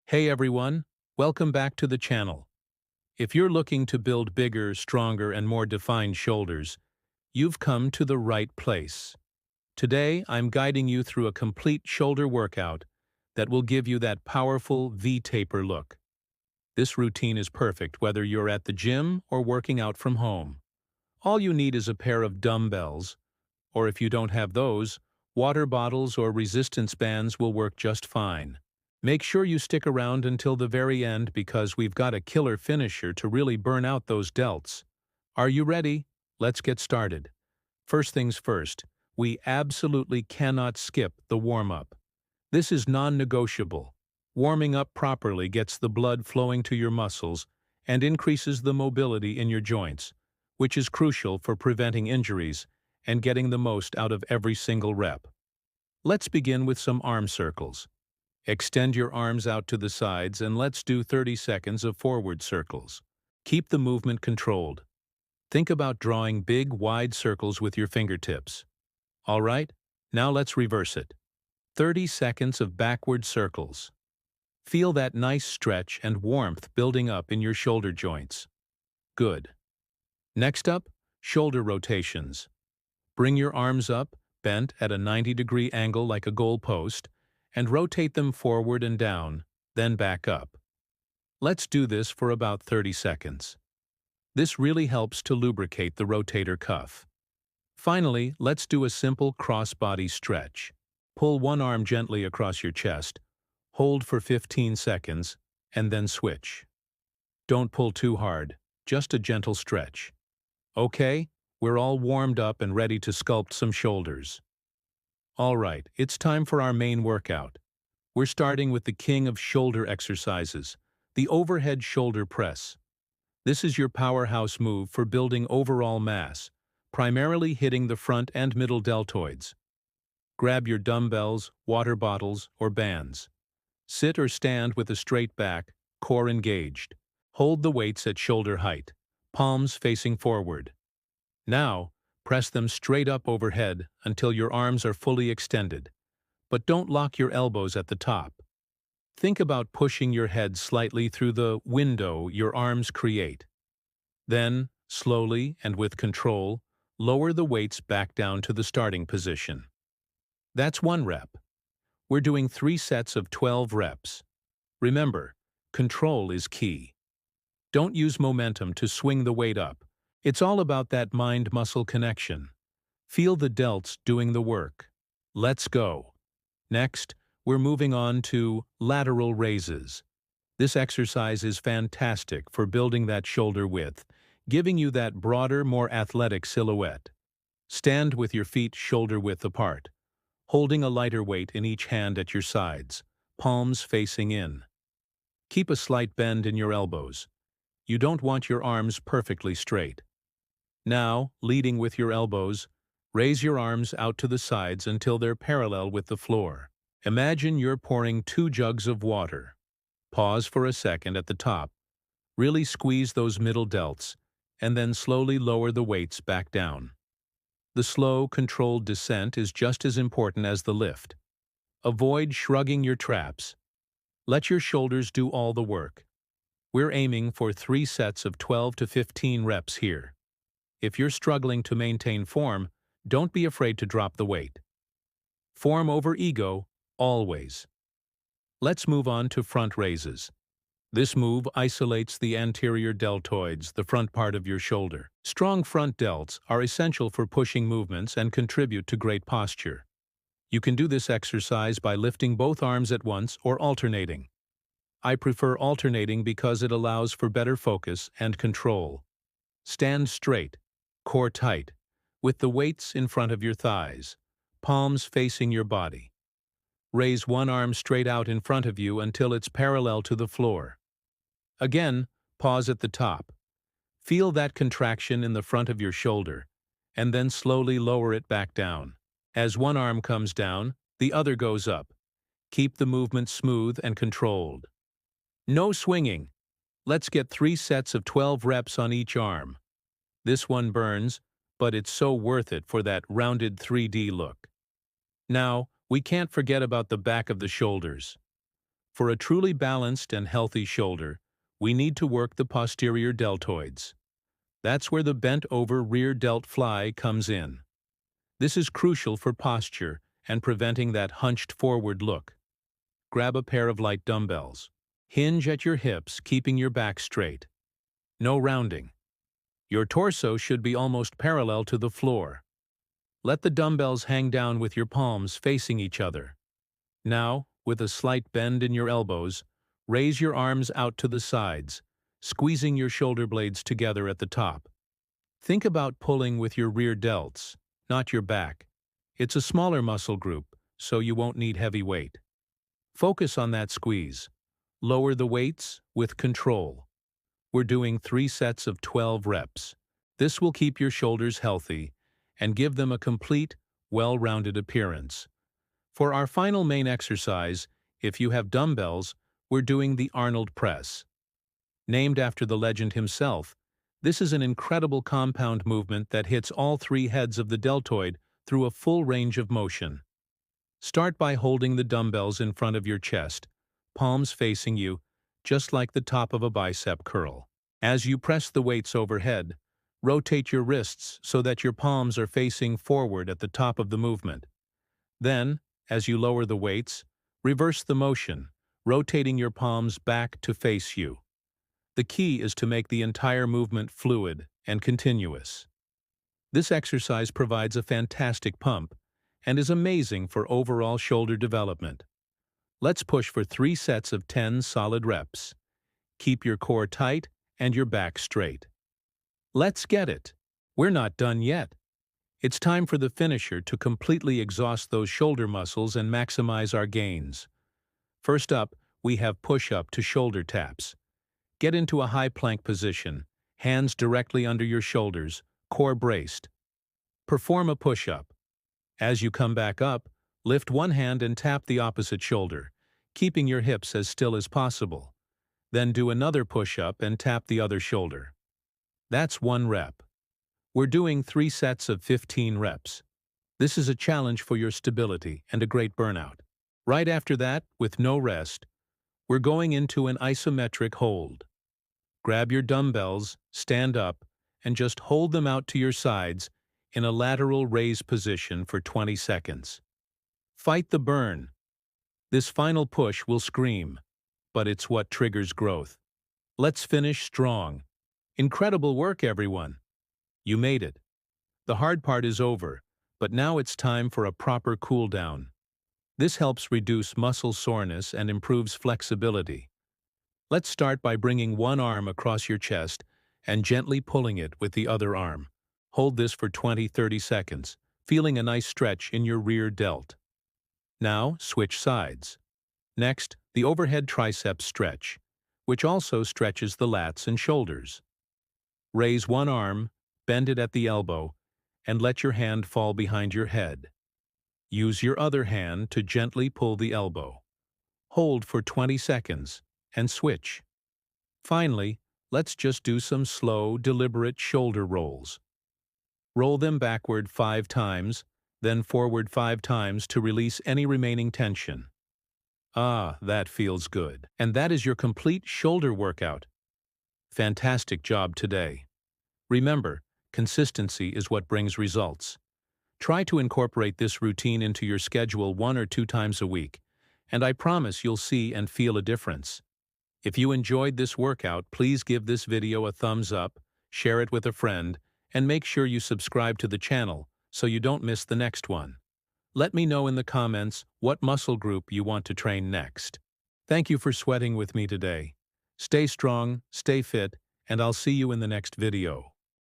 Hey everyone, welcome back to the channel. If you're looking to build bigger, stronger, and more defined shoulders, you've come to the right place. Today, I'm guiding you through a complete shoulder workout that will give you that powerful V-taper look. This routine is perfect whether you're at the gym or working out from home. All you need is a pair of dumbbells, or if you don't have those, water bottles or resistance bands will work just fine. Make sure you stick around until the very end because we've got a killer finisher to really burn out those delts. Are you ready? Let's get started. First things first, we absolutely cannot skip the warm-up. This is non-negotiable. Warming up properly gets the blood flowing to your muscles and increases the mobility in your joints, which is crucial for preventing injuries and getting the most out of every single rep. Let's begin with some arm circles. Extend your arms out to the sides and let's do 30 seconds of forward circles. Keep the movement controlled. Think about drawing big, wide circles with your fingertips. All right, now let's reverse it. 30 seconds of backward circles. Feel that nice stretch and warmth building up in your shoulder joints. Good. Next up, shoulder rotations. Bring your arms up, bent at a 90-degree angle like a goal post, and rotate them forward and down, then back up. Let's do this for about 30 seconds. This really helps to lubricate the rotator cuff. Finally, let's do a simple cross-body stretch. Pull one arm gently across your chest, hold for 15 seconds, and then switch. Don't pull too hard, just a gentle stretch. Okay, we're all warmed up and ready to sculpt some shoulders. All right, it's time for our main workout. We're starting with the king of shoulder exercises, the overhead shoulder press. This is your powerhouse move for building overall mass, primarily hitting the front and middle deltoids. Grab your dumbbells, water bottles, or bands. Sit or stand with a straight back, core engaged. Hold the weights at shoulder height, palms facing forward. Now, press them straight up overhead until your arms are fully extended, but don't lock your elbows at the top. Think about pushing your head slightly through the window your arms create. Then, slowly and with control, lower the weights back down to the starting position. That's one rep. We're doing 3 sets of 12 reps. Remember, control is key. Don't use momentum to swing the weight up. It's all about that mind-muscle connection. Feel the delts doing the work. Let's go. Next, we're moving on to lateral raises. This exercise is fantastic for building that shoulder width, giving you that broader, more athletic silhouette. Stand with your feet shoulder width apart, holding a lighter weight in each hand at your sides, palms facing in. Keep a slight bend in your elbows. You don't want your arms perfectly straight. Now, leading with your elbows, raise your arms out to the sides until they're parallel with the floor. Imagine you're pouring 2 jugs of water. Pause for a second at the top. Really squeeze those middle delts, and then slowly lower the weights back down. The slow, controlled descent is just as important as the lift. Avoid shrugging your traps. Let your shoulders do all the work. We're aiming for 3 sets of 12 to 15 reps here. If you're struggling to maintain form, don't be afraid to drop the weight. Form over ego, always. Let's move on to front raises. This move isolates the anterior deltoids, the front part of your shoulder. Strong front delts are essential for pushing movements and contribute to great posture. You can do this exercise by lifting both arms at once or alternating. I prefer alternating because it allows for better focus and control. Stand straight, core tight, with the weights in front of your thighs, palms facing your body. Raise one arm straight out in front of you until it's parallel to the floor. Again, pause at the top. Feel that contraction in the front of your shoulder, and then slowly lower it back down. As one arm comes down, the other goes up. Keep the movement smooth and controlled. No swinging. Let's get 3 sets of 12 reps on each arm. This one burns, but it's so worth it for that rounded 3D look. Now, we can't forget about the back of the shoulders. For a truly balanced and healthy shoulder, we need to work the posterior deltoids. That's where the bent-over rear delt fly comes in. This is crucial for posture and preventing that hunched forward look. Grab a pair of light dumbbells. Hinge at your hips, keeping your back straight. No rounding. Your torso should be almost parallel to the floor. Let the dumbbells hang down with your palms facing each other. Now, with a slight bend in your elbows, raise your arms out to the sides, squeezing your shoulder blades together at the top. Think about pulling with your rear delts, not your back. It's a smaller muscle group, so you won't need heavy weight. Focus on that squeeze. Lower the weights with control. We're doing 3 sets of 12 reps. This will keep your shoulders healthy and give them a complete, well-rounded appearance. For our final main exercise, if you have dumbbells, we're doing the Arnold press. Named after the legend himself, this is an incredible compound movement that hits all 3 heads of the deltoid through a full range of motion. Start by holding the dumbbells in front of your chest, palms facing you, just like the top of a bicep curl. As you press the weights overhead, rotate your wrists so that your palms are facing forward at the top of the movement. Then, as you lower the weights, reverse the motion, rotating your palms back to face you. The key is to make the entire movement fluid and continuous. This exercise provides a fantastic pump and is amazing for overall shoulder development. Let's push for 3 sets of 10 solid reps. Keep your core tight and your back straight. Let's get it. We're not done yet. It's time for the finisher to completely exhaust those shoulder muscles and maximize our gains. First up, we have push-up to shoulder taps. Get into a high plank position, hands directly under your shoulders, core braced. Perform a push-up. As you come back up, lift one hand and tap the opposite shoulder, keeping your hips as still as possible. Then do another push-up and tap the other shoulder. That's 1 rep. We're doing 3 sets of 15 reps. This is a challenge for your stability and a great burnout. Right after that, with no rest, we're going into an isometric hold. Grab your dumbbells, stand up, and just hold them out to your sides in a lateral raise position for 20 seconds. Fight the burn. This final push will scream, but it's what triggers growth. Let's finish strong. Incredible work, everyone. You made it. The hard part is over, but now it's time for a proper cool down. This helps reduce muscle soreness and improves flexibility. Let's start by bringing one arm across your chest and gently pulling it with the other arm. Hold this for 20-30 seconds, feeling a nice stretch in your rear delt. Now, switch sides. Next, the overhead tricep stretch, which also stretches the lats and shoulders. Raise one arm, bend it at the elbow, and let your hand fall behind your head. Use your other hand to gently pull the elbow. Hold for 20 seconds and switch. Finally, let's just do some slow, deliberate shoulder rolls. Roll them backward 5 times, then forward 5 times to release any remaining tension. Ah, that feels good. And that is your complete shoulder workout. Fantastic job today. Remember, consistency is what brings results. Try to incorporate this routine into your schedule 1 or 2 times a week, and I promise you'll see and feel a difference. If you enjoyed this workout, please give this video a thumbs up, share it with a friend, and make sure you subscribe to the channel so you don't miss the next one. Let me know in the comments what muscle group you want to train next. Thank you for sweating with me today. Stay strong, stay fit, and I'll see you in the next video.